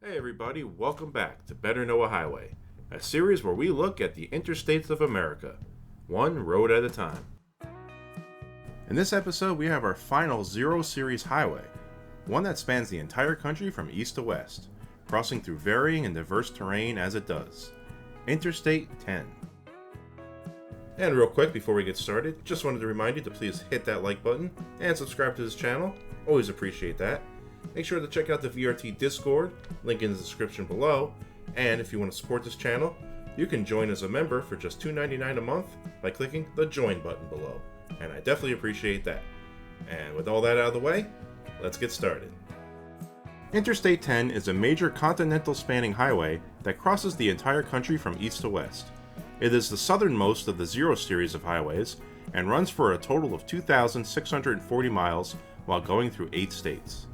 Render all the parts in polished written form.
Hey everybody, welcome back to Better Know a Highway, a series where we look at the interstates of America, one road at a time. In this episode, we have our final Zero Series highway, one that spans the entire country from east to west, crossing through varying and diverse terrain as it does. Interstate 10. And real quick before we get started, just wanted to remind you to please hit that like button and subscribe to this channel. Always appreciate that. Make sure to check out the VRT Discord, link in the description below, and if you want to support this channel, you can join as a member for just $2.99 a month by clicking the join button below, and I definitely appreciate that. And with all that out of the way, let's get started. Interstate 10 is a major continental spanning highway that crosses the entire country from east to west. It is the southernmost of the Zero series of highways and runs for a total of 2,640 miles while going through 8 states.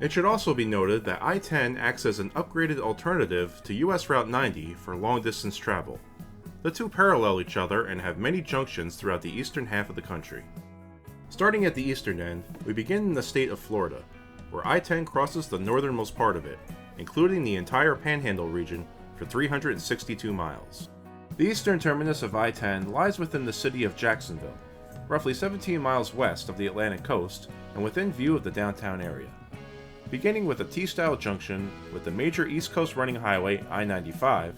It should also be noted that I-10 acts as an upgraded alternative to US Route 90 for long-distance travel. The two parallel each other and have many junctions throughout the eastern half of the country. Starting at the eastern end, we begin in the state of Florida, where I-10 crosses the northernmost part of it, including the entire Panhandle region for 362 miles. The eastern terminus of I-10 lies within the city of Jacksonville, roughly 17 miles west of the Atlantic coast and within view of the downtown area. Beginning with a T-style junction with the major East Coast running highway I-95,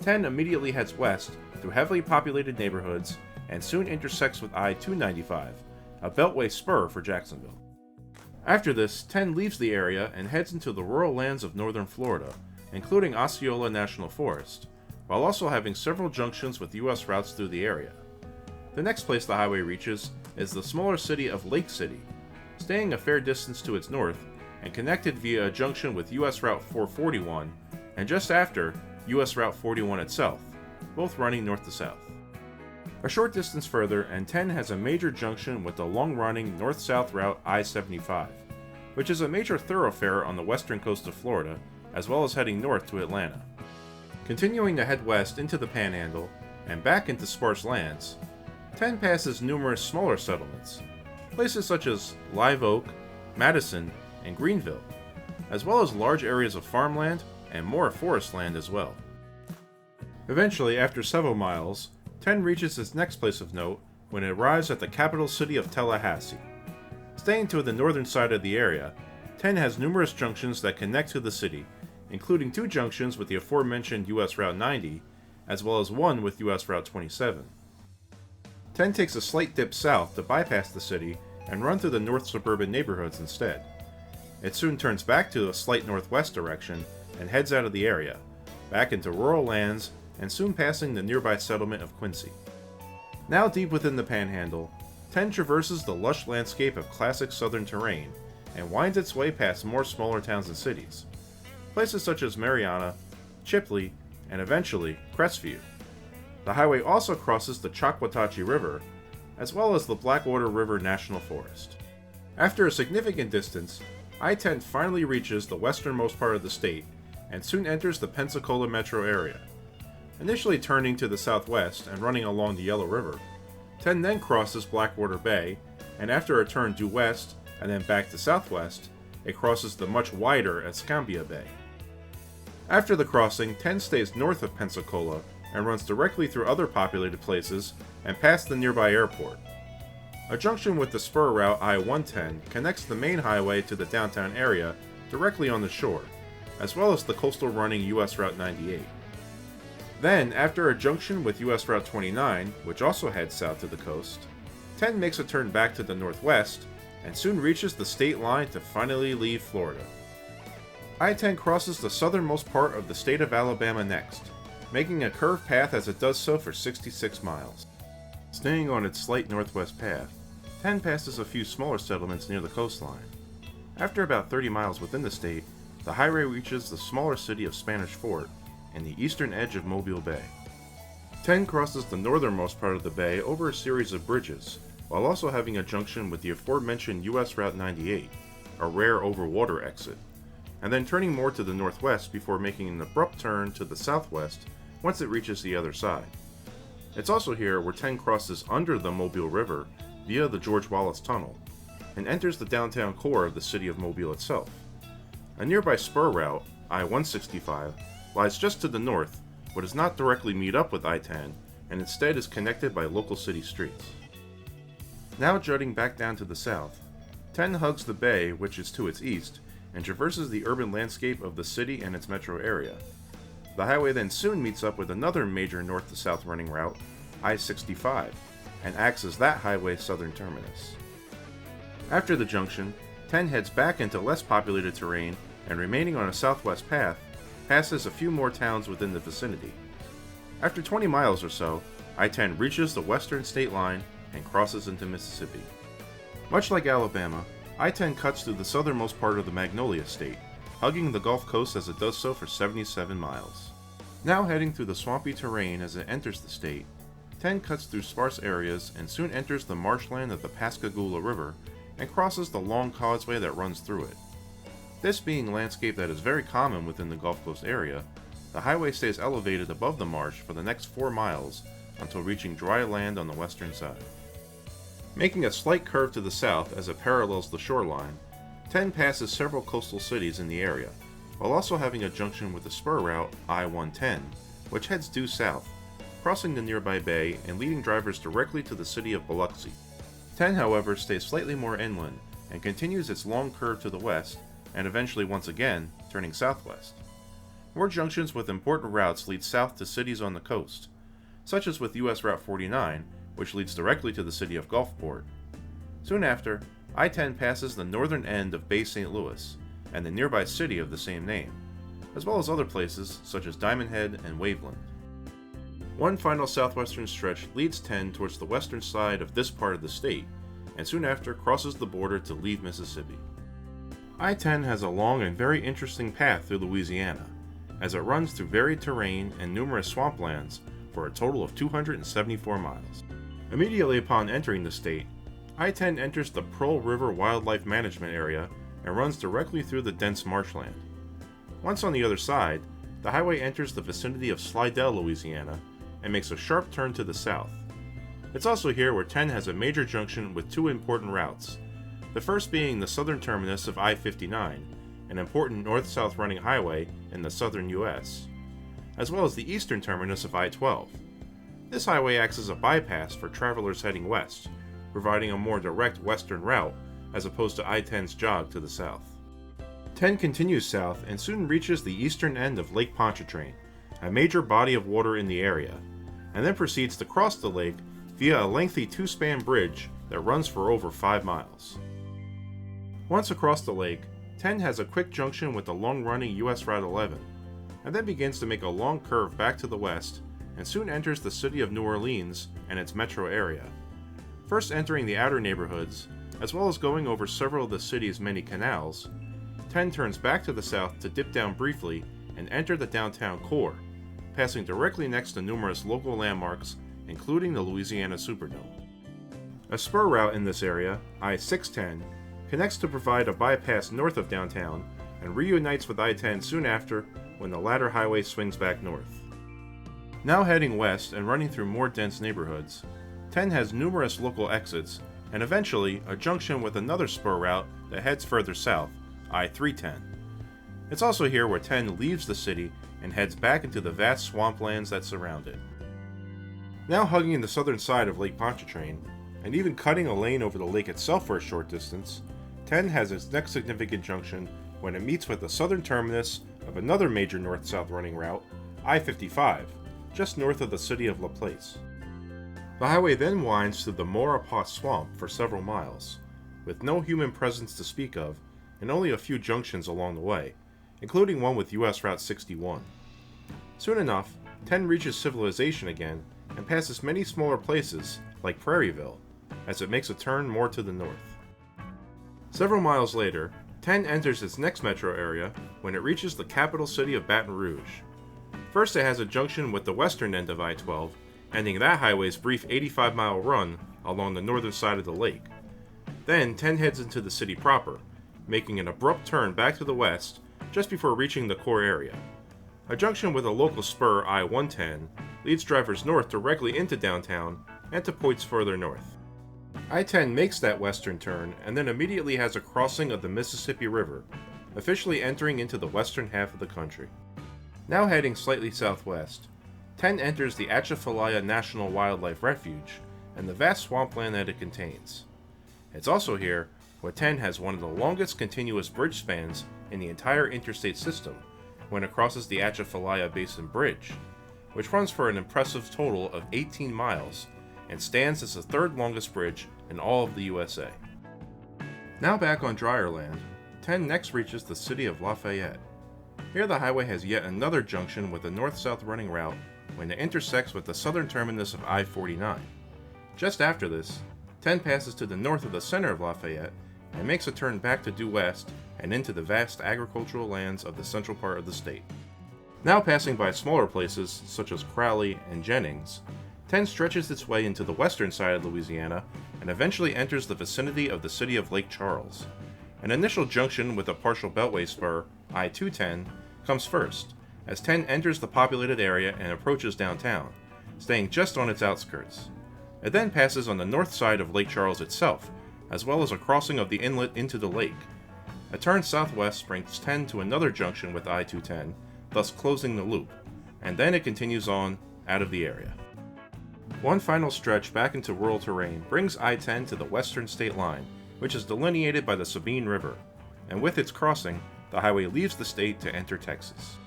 10 immediately heads west through heavily populated neighborhoods and soon intersects with I-295, a beltway spur for Jacksonville. After this, 10 leaves the area and heads into the rural lands of northern Florida, including Osceola National Forest, while also having several junctions with US routes through the area. The next place the highway reaches is the smaller city of Lake City, staying a fair distance to its north and connected via a junction with US Route 441 and just after US Route 41 itself, both running north to south. A short distance further, and 10 has a major junction with the long-running north-south route I-75, which is a major thoroughfare on the western coast of Florida, as well as heading north to Atlanta. Continuing to head west into the Panhandle and back into sparse lands, 10 passes numerous smaller settlements, places such as Live Oak, Madison, and Greenville, as well as large areas of farmland and more forest land as well. Eventually, after several miles, 10 reaches its next place of note when it arrives at the capital city of Tallahassee. Staying to the northern side of the area, 10 has numerous junctions that connect to the city, including 2 junctions with the aforementioned US Route 90, as well as one with US Route 27. 10 takes a slight dip south to bypass the city and run through the north suburban neighborhoods instead. It soon turns back to a slight northwest direction and heads out of the area, back into rural lands and soon passing the nearby settlement of Quincy. Now deep within the Panhandle, 10 traverses the lush landscape of classic southern terrain and winds its way past more smaller towns and cities, places such as Marianna, Chipley, and eventually Crestview. The highway also crosses the Choctawhatchee River, as well as the Blackwater River National Forest. After a significant distance, I-10 finally reaches the westernmost part of the state and soon enters the Pensacola metro area. Initially turning to the southwest and running along the Yellow River, 10 then crosses Blackwater Bay, and after a turn due west and then back to southwest, it crosses the much wider Escambia Bay. After the crossing, 10 stays north of Pensacola and runs directly through other populated places and past the nearby airport. A junction with the spur route I-110 connects the main highway to the downtown area directly on the shore, as well as the coastal running US Route 98. Then, after a junction with US Route 29, which also heads south to the coast, 10 makes a turn back to the northwest and soon reaches the state line to finally leave Florida. I-10 crosses the southernmost part of the state of Alabama next, making a curved path as it does so for 66 miles. Staying on its slight northwest path, 10 passes a few smaller settlements near the coastline. After about 30 miles within the state, the highway reaches the smaller city of Spanish Fort and the eastern edge of Mobile Bay. 10 crosses the northernmost part of the bay over a series of bridges, while also having a junction with the aforementioned US Route 98, a rare over-water exit, and then turning more to the northwest before making an abrupt turn to the southwest once it reaches the other side. It's also here where 10 crosses under the Mobile River via the George Wallace Tunnel, and enters the downtown core of the city of Mobile itself. A nearby spur route, I-165, lies just to the north, but does not directly meet up with I-10, and instead is connected by local city streets. Now jutting back down to the south, 10 hugs the bay, which is to its east, and traverses the urban landscape of the city and its metro area. The highway then soon meets up with another major north to south running route, I-65, and acts as that highway's southern terminus. After the junction, 10 heads back into less populated terrain and, remaining on a southwest path, passes a few more towns within the vicinity. After 20 miles or so, I-10 reaches the western state line and crosses into Mississippi. Much like Alabama, I-10 cuts through the southernmost part of the Magnolia State, hugging the Gulf Coast as it does so for 77 miles. Now heading through the swampy terrain as it enters the state, 10 cuts through sparse areas and soon enters the marshland of the Pascagoula River and crosses the long causeway that runs through it. This being landscape that is very common within the Gulf Coast area, the highway stays elevated above the marsh for the next 4 miles until reaching dry land on the western side. Making a slight curve to the south as it parallels the shoreline, 10 passes several coastal cities in the area, while also having a junction with the spur route I-110, which heads due south, crossing the nearby bay and leading drivers directly to the city of Biloxi. 10, however, stays slightly more inland and continues its long curve to the west, and eventually once again turning southwest. More junctions with important routes lead south to cities on the coast, such as with US Route 49, which leads directly to the city of Gulfport. Soon after, I-10 passes the northern end of Bay St. Louis and the nearby city of the same name, as well as other places such as Diamond Head and Waveland. One final southwestern stretch leads 10 towards the western side of this part of the state, and soon after crosses the border to leave Mississippi. I-10 has a long and very interesting path through Louisiana, as it runs through varied terrain and numerous swamplands for a total of 274 miles. Immediately upon entering the state, I-10 enters the Pearl River Wildlife Management Area and runs directly through the dense marshland. Once on the other side, the highway enters the vicinity of Slidell, Louisiana, and makes a sharp turn to the south. It's also here where 10 has a major junction with 2 important routes, the first being the southern terminus of I-59, an important north-south running highway in the southern US, as well as the eastern terminus of I-12. This highway acts as a bypass for travelers heading west, providing a more direct western route as opposed to I-10's jog to the south. 10 continues south and soon reaches the eastern end of Lake Pontchartrain, a major body of water in the area, and then proceeds to cross the lake via a lengthy 2-span bridge that runs for over 5 miles. Once across the lake, 10 has a quick junction with the long-running US Route 11, and then begins to make a long curve back to the west and soon enters the city of New Orleans and its metro area. First entering the outer neighborhoods, as well as going over several of the city's many canals, 10 turns back to the south to dip down briefly and enter the downtown core, passing directly next to numerous local landmarks, including the Louisiana Superdome. A spur route in this area, I-610, connects to provide a bypass north of downtown and reunites with I-10 soon after when the latter highway swings back north. Now heading west and running through more dense neighborhoods, 10 has numerous local exits and eventually a junction with another spur route that heads further south, I-310. It's also here where 10 leaves the city and heads back into the vast swamplands that surround it. Now hugging the southern side of Lake Pontchartrain, and even cutting a lane over the lake itself for a short distance, 10 has its next significant junction when it meets with the southern terminus of another major north-south running route, I-55, just north of the city of LaPlace. The highway then winds through the Maurepas Swamp for several miles, with no human presence to speak of, and only a few junctions along the way, including one with US Route 61. Soon enough, 10 reaches civilization again and passes many smaller places, like Prairieville, as it makes a turn more to the north. Several miles later, 10 enters its next metro area when it reaches the capital city of Baton Rouge. First, it has a junction with the western end of I-12, ending that highway's brief 85-mile run along the northern side of the lake. Then, 10 heads into the city proper, making an abrupt turn back to the west just before reaching the core area. A junction with a local spur, I-110, leads drivers north directly into downtown and to points further north. I-10 makes that western turn and then immediately has a crossing of the Mississippi River, officially entering into the western half of the country. Now heading slightly southwest, 10 enters the Atchafalaya National Wildlife Refuge and the vast swampland that it contains. It's also here where 10 has one of the longest continuous bridge spans in the entire interstate system when it crosses the Atchafalaya Basin Bridge, which runs for an impressive total of 18 miles and stands as the third longest bridge in all of the USA. Now back on drier land, 10 next reaches the city of Lafayette. Here the highway has yet another junction with a north-south running route when it intersects with the southern terminus of I-49. Just after this, 10 passes to the north of the center of Lafayette and makes a turn back to due west and into the vast agricultural lands of the central part of the state. Now passing by smaller places such as Crowley and Jennings, 10 stretches its way into the western side of Louisiana and eventually enters the vicinity of the city of Lake Charles. An initial junction with a partial beltway spur, I-10, comes first, as 10 enters the populated area and approaches downtown, staying just on its outskirts. It then passes on the north side of Lake Charles itself, as well as a crossing of the inlet into the lake. A turn southwest brings 10 to another junction with I-10, thus closing the loop, and then it continues on out of the area. One final stretch back into rural terrain brings I-10 to the western state line, which is delineated by the Sabine River, and with its crossing, the highway leaves the state to enter Texas.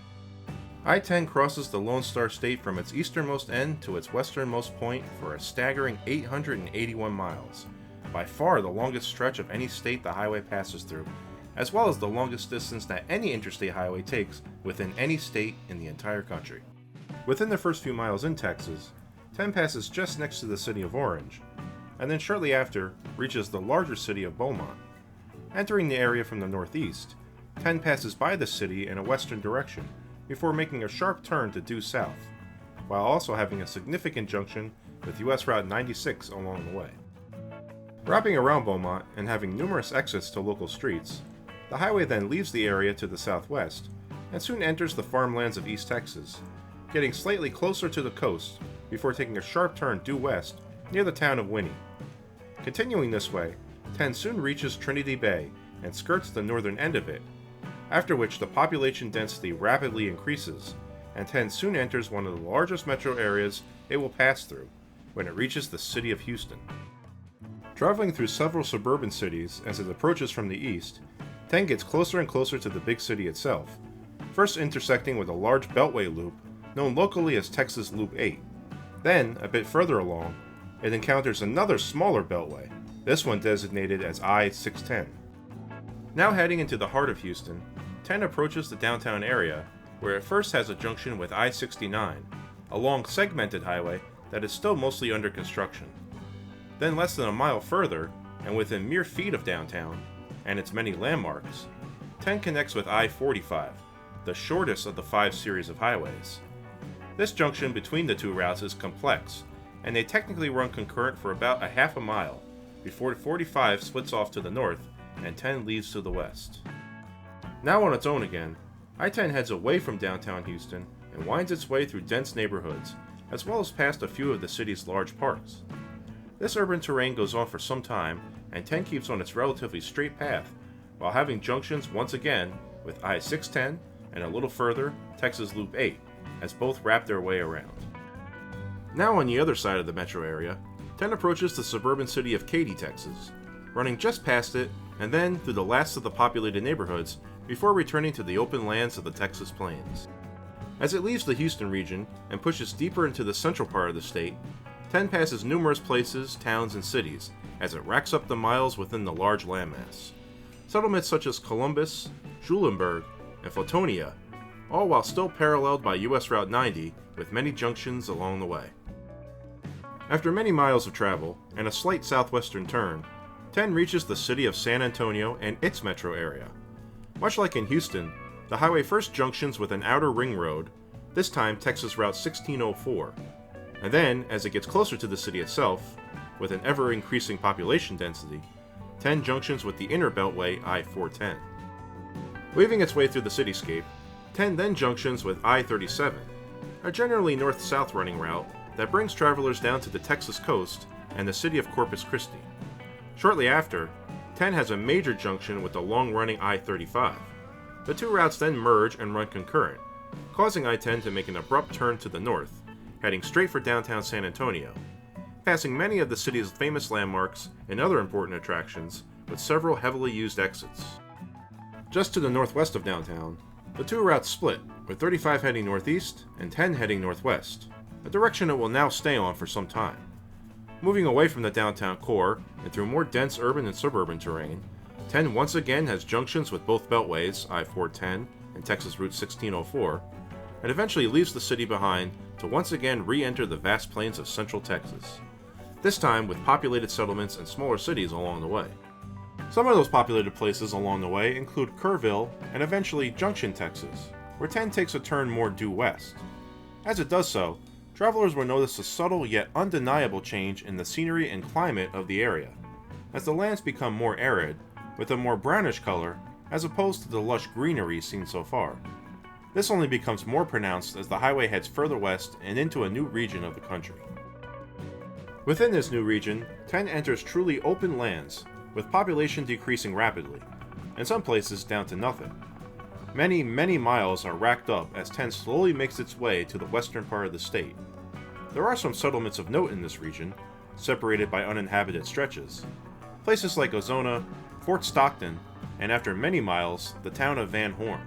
I-10 crosses the Lone Star State from its easternmost end to its westernmost point for a staggering 881 miles, by far the longest stretch of any state the highway passes through, as well as the longest distance that any interstate highway takes within any state in the entire country. Within the first few miles in Texas, 10 passes just next to the city of Orange, and then shortly after reaches the larger city of Beaumont. Entering the area from the northeast, 10 passes by the city in a western direction before making a sharp turn to due south, while also having a significant junction with US Route 96 along the way. Wrapping around Beaumont and having numerous exits to local streets, the highway then leaves the area to the southwest and soon enters the farmlands of East Texas, getting slightly closer to the coast before taking a sharp turn due west near the town of Winnie. Continuing this way, 10 soon reaches Trinity Bay and skirts the northern end of it, after which the population density rapidly increases, and 10 soon enters one of the largest metro areas it will pass through, when it reaches the city of Houston. Traveling through several suburban cities as it approaches from the east, 10 gets closer and closer to the big city itself, first intersecting with a large beltway loop known locally as Texas Loop 8. Then, a bit further along, it encounters another smaller beltway, this one designated as I-610. Now heading into the heart of Houston, 10 approaches the downtown area, where it first has a junction with I-69, a long segmented highway that is still mostly under construction. Then less than a mile further, and within mere feet of downtown, and its many landmarks, 10 connects with I-45, the shortest of the 5 series of highways. This junction between the two routes is complex, and they technically run concurrent for about a half a mile, before 45 splits off to the north and 10 leaves to the west. Now on its own again, I-10 heads away from downtown Houston and winds its way through dense neighborhoods, as well as past a few of the city's large parks. This urban terrain goes on for some time, and 10 keeps on its relatively straight path, while having junctions once again with I-610 and a little further Texas Loop 8, as both wrap their way around. Now on the other side of the metro area, 10 approaches the suburban city of Katy, Texas, running just past it and then through the last of the populated neighborhoods before returning to the open lands of the Texas Plains. As it leaves the Houston region and pushes deeper into the central part of the state, 10 passes numerous places, towns, and cities as it racks up the miles within the large landmass. Settlements such as Columbus, Schulenburg, and Photonia, all while still paralleled by US Route 90 with many junctions along the way. After many miles of travel and a slight southwestern turn, 10 reaches the city of San Antonio and its metro area. Much like in Houston, the highway first junctions with an outer ring road, this time Texas Route 1604, and then, as it gets closer to the city itself, with an ever-increasing population density, 10 junctions with the inner beltway I-410. Weaving its way through the cityscape, 10 then junctions with I-37, a generally north-south running route that brings travelers down to the Texas coast and the city of Corpus Christi. Shortly after, 10 has a major junction with the long-running I-35, The two routes then merge and run concurrent, causing I-10 to make an abrupt turn to the north, heading straight for downtown San Antonio, passing many of the city's famous landmarks and other important attractions, with several heavily used exits. Just to the northwest of downtown, the two routes split, with 35 heading northeast and 10 heading northwest, a direction it will now stay on for some time. Moving away from the downtown core and through more dense urban and suburban terrain, 10 once again has junctions with both beltways, I-410 and Texas Route 1604, and eventually leaves the city behind to once again re-enter the vast plains of central Texas, this time with populated settlements and smaller cities along the way. Some of those populated places along the way include Kerrville and eventually Junction, Texas, where 10 takes a turn more due west. As it does so, travelers will notice a subtle yet undeniable change in the scenery and climate of the area, as the lands become more arid, with a more brownish color as opposed to the lush greenery seen so far. This only becomes more pronounced as the highway heads further west and into a new region of the country. Within this new region, 10 enters truly open lands, with population decreasing rapidly, in some places down to nothing. Many, many miles are racked up as 10 slowly makes its way to the western part of the state. There are some settlements of note in this region, separated by uninhabited stretches. Places like Ozona, Fort Stockton, and after many miles, the town of Van Horn.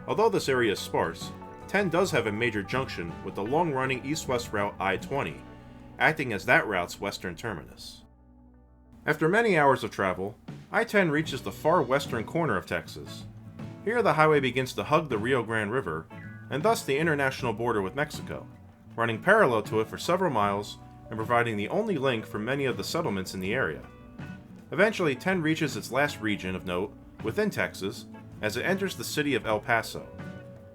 Although this area is sparse, 10 does have a major junction with the long-running east-west route I-20, acting as that route's western terminus. After many hours of travel, I-10 reaches the far western corner of Texas. Here the highway begins to hug the Rio Grande River, and thus the international border with Mexico, running parallel to it for several miles and providing the only link for many of the settlements in the area. Eventually, 10 reaches its last region of note within Texas as it enters the city of El Paso.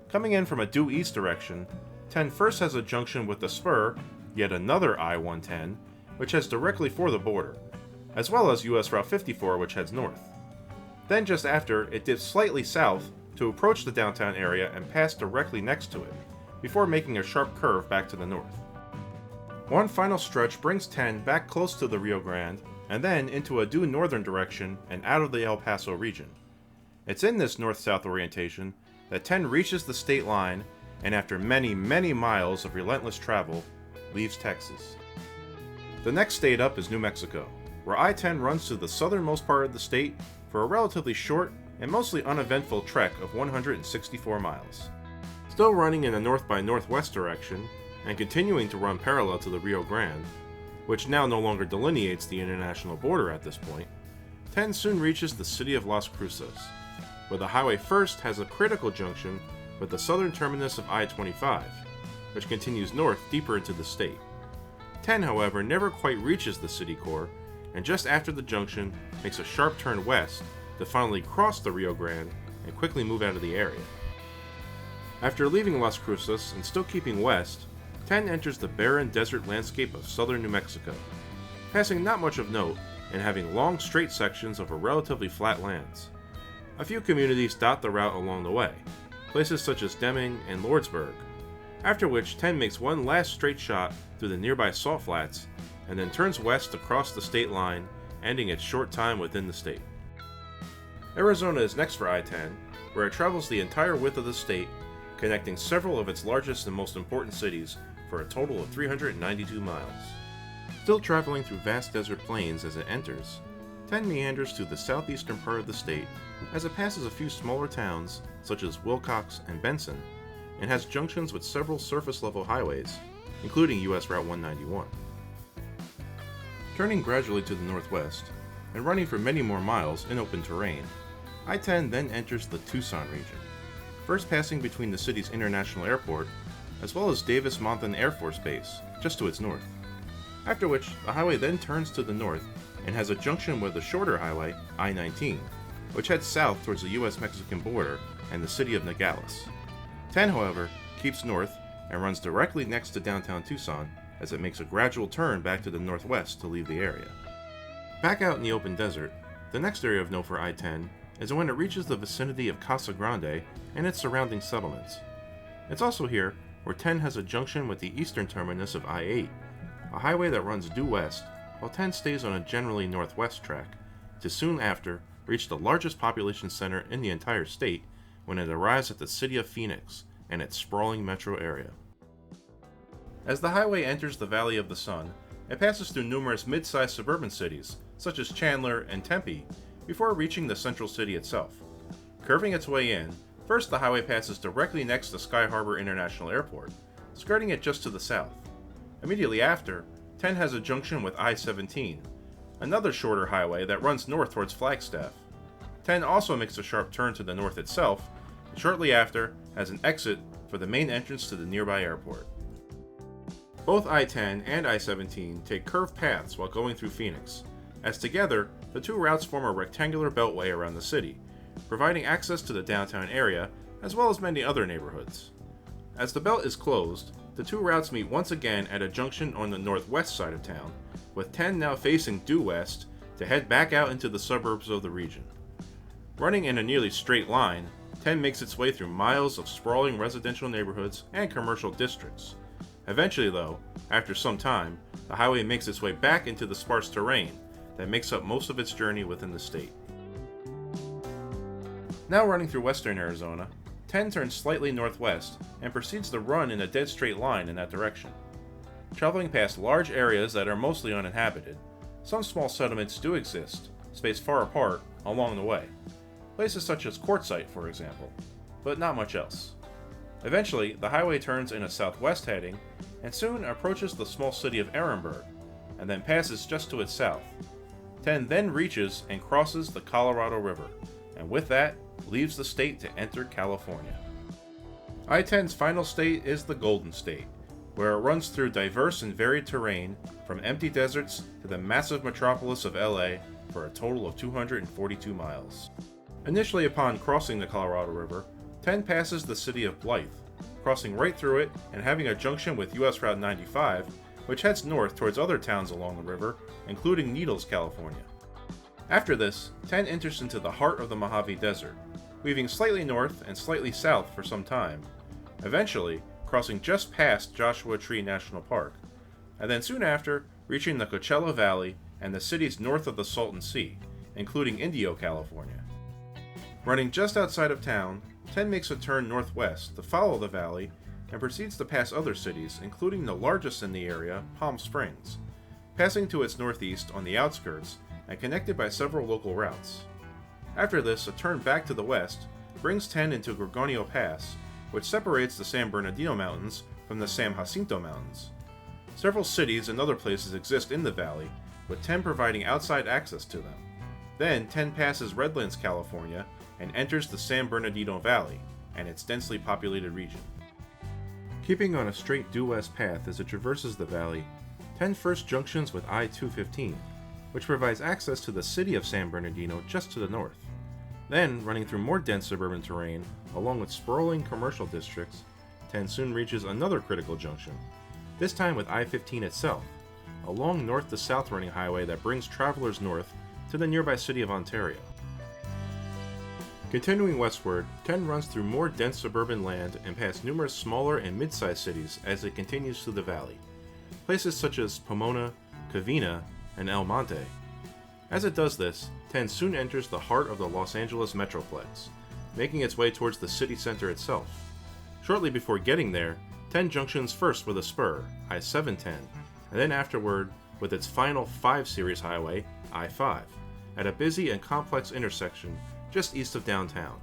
Coming in from a due east direction, 10 first has a junction with the spur, yet another I-110, which heads directly for the border, as well as US Route 54, which heads north. Then just after, it dips slightly south to approach the downtown area and pass directly next to it, before making a sharp curve back to the north. One final stretch brings 10 back close to the Rio Grande, and then into a due northern direction and out of the El Paso region. It's in this north-south orientation that 10 reaches the state line, and after many, many miles of relentless travel, leaves Texas. The next state up is New Mexico, where I-10 runs to the southernmost part of the state for a relatively short and mostly uneventful trek of 164 miles. Still running in a north by northwest direction, and continuing to run parallel to the Rio Grande, which now no longer delineates the international border at this point, 10 soon reaches the city of Las Cruces, where the highway first has a critical junction with the southern terminus of I-25, which continues north deeper into the state. 10, however, never quite reaches the city core, and just after the junction makes a sharp turn west to finally cross the Rio Grande and quickly move out of the area. After leaving Las Cruces and still keeping west, 10 enters the barren desert landscape of southern New Mexico, passing not much of note and having long straight sections over relatively flat lands. A few communities dot the route along the way, places such as Deming and Lordsburg, after which 10 makes one last straight shot through the nearby Salt Flats and then turns west across the state line, ending its short time within the state. Arizona is next for I-10, where it travels the entire width of the state, connecting several of its largest and most important cities for a total of 392 miles. Still traveling through vast desert plains as it enters, 10 meanders through the southeastern part of the state as it passes a few smaller towns such as Wilcox and Benson, and has junctions with several surface-level highways, including US Route 191. Turning gradually to the northwest, and running for many more miles in open terrain, I-10 then enters the Tucson region, first passing between the city's international airport, as well as Davis-Monthan Air Force Base, just to its north. After which, the highway then turns to the north and has a junction with a shorter highway, I-19, which heads south towards the US-Mexican border and the city of Nogales. 10, however, keeps north and runs directly next to downtown Tucson as it makes a gradual turn back to the northwest to leave the area. Back out in the open desert, the next area of note for I-10 is when it reaches the vicinity of Casa Grande and its surrounding settlements. It's also here where 10 has a junction with the eastern terminus of I-8, a highway that runs due west, while 10 stays on a generally northwest track, to soon after reach the largest population center in the entire state, when it arrives at the city of Phoenix and its sprawling metro area. As the highway enters the Valley of the Sun, it passes through numerous mid-sized suburban cities, such as Chandler and Tempe, before reaching the central city itself. Curving its way in, first the highway passes directly next to Sky Harbor International Airport, skirting it just to the south. Immediately after, 10 has a junction with I-17, another shorter highway that runs north towards Flagstaff. 10 also makes a sharp turn to the north itself, and shortly after has an exit for the main entrance to the nearby airport. Both I-10 and I-17 take curved paths while going through Phoenix, as together, the two routes form a rectangular beltway around the city, providing access to the downtown area as well as many other neighborhoods. As the belt is closed, the two routes meet once again at a junction on the northwest side of town, with 10 now facing due west to head back out into the suburbs of the region. Running in a nearly straight line, 10 makes its way through miles of sprawling residential neighborhoods and commercial districts. Eventually though, after some time, the highway makes its way back into the sparse terrain that makes up most of its journey within the state. Now running through western Arizona, 10 turns slightly northwest and proceeds to run in a dead straight line in that direction. Traveling past large areas that are mostly uninhabited, some small settlements do exist, spaced far apart along the way. Places such as Quartzsite, for example, but not much else. Eventually, the highway turns in a southwest heading and soon approaches the small city of Ehrenberg, and then passes just to its south. 10 then reaches and crosses the Colorado River, and with that, leaves the state to enter California. I-10's final state is the Golden State, where it runs through diverse and varied terrain from empty deserts to the massive metropolis of LA for a total of 242 miles. Initially upon crossing the Colorado River, 10 passes the city of Blythe, crossing right through it and having a junction with US Route 95, which heads north towards other towns along the river, including Needles, California. After this, 10 enters into the heart of the Mojave Desert, weaving slightly north and slightly south for some time, eventually crossing just past Joshua Tree National Park, and then soon after reaching the Coachella Valley and the cities north of the Salton Sea, including Indio, California. Running just outside of town, 10 makes a turn northwest to follow the valley and proceeds to pass other cities, including the largest in the area, Palm Springs, passing to its northeast on the outskirts and connected by several local routes. After this, a turn back to the west brings 10 into Gorgonio Pass, which separates the San Bernardino Mountains from the San Jacinto Mountains. Several cities and other places exist in the valley, with 10 providing outside access to them. Then 10 passes Redlands, California, and enters the San Bernardino Valley and its densely populated region. Keeping on a straight due west path as it traverses the valley, 10 first junctions with I-215, which provides access to the city of San Bernardino just to the north. Then, running through more dense suburban terrain, along with sprawling commercial districts, 10 soon reaches another critical junction, this time with I-15 itself, a long north-to-south running highway that brings travelers north to the nearby city of Ontario. Continuing westward, 10 runs through more dense suburban land and past numerous smaller and mid-sized cities as it continues through the valley. Places such as Pomona, Covina, and El Monte. As it does this, 10 soon enters the heart of the Los Angeles Metroplex, making its way towards the city center itself. Shortly before getting there, 10 junctions first with a spur, I-710, and then afterward with its final 5 series highway, I-5, at a busy and complex intersection just east of downtown.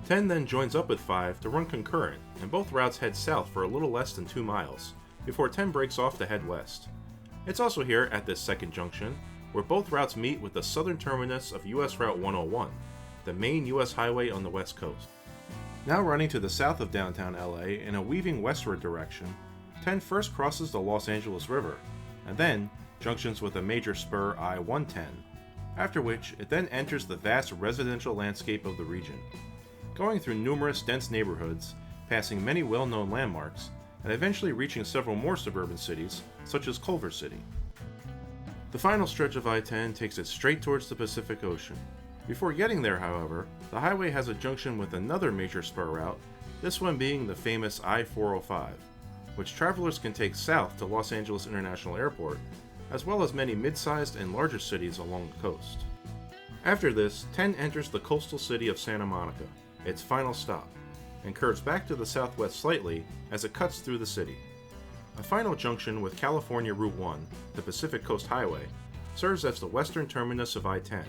10 then joins up with 5 to run concurrent, and both routes head south for a little less than 2 miles, before 10 breaks off to head west. It's also here at this second junction where both routes meet with the southern terminus of US Route 101, the main US highway on the west coast. Now running to the south of downtown LA in a weaving westward direction, 10 first crosses the Los Angeles River, and then junctions with a major spur I-110, after which it then enters the vast residential landscape of the region, going through numerous dense neighborhoods, passing many well-known landmarks, and eventually reaching several more suburban cities, such as Culver City. The final stretch of I-10 takes it straight towards the Pacific Ocean. Before getting there, however, the highway has a junction with another major spur route, this one being the famous I-405, which travelers can take south to Los Angeles International Airport, as well as many mid-sized and larger cities along the coast. After this, 10 enters the coastal city of Santa Monica, its final stop, and curves back to the southwest slightly as it cuts through the city. A final junction with California Route 1, the Pacific Coast Highway, serves as the western terminus of I-10,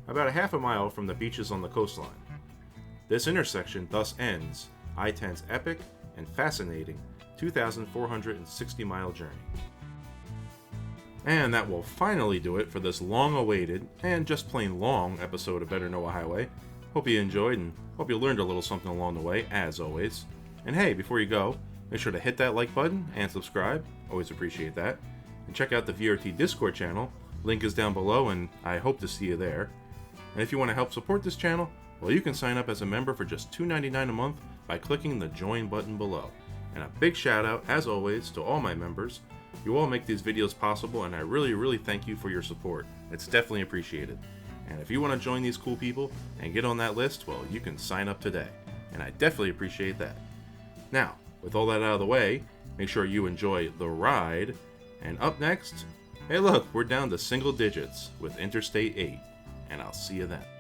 about a half a mile from the beaches on the coastline. This intersection thus ends I-10's epic and fascinating 2,460-mile journey. And that will finally do it for this long-awaited and just plain long episode of Better Know a Highway. Hope you enjoyed and hope you learned a little something along the way, as always. And hey, before you go, make sure to hit that like button and subscribe. Always appreciate that. And check out the VRT Discord channel. Link is down below, and I hope to see you there. And if you want to help support this channel, well, you can sign up as a member for just $2.99 a month by clicking the join button below. And a big shout out, as always, to all my members. You all make these videos possible, and I really thank you for your support. It's definitely appreciated. And if you want to join these cool people and get on that list, well, you can sign up today. And I definitely appreciate that. Now, with all that out of the way, make sure you enjoy the ride. And up next, hey look, we're down to single digits with Interstate 8. And I'll see you then.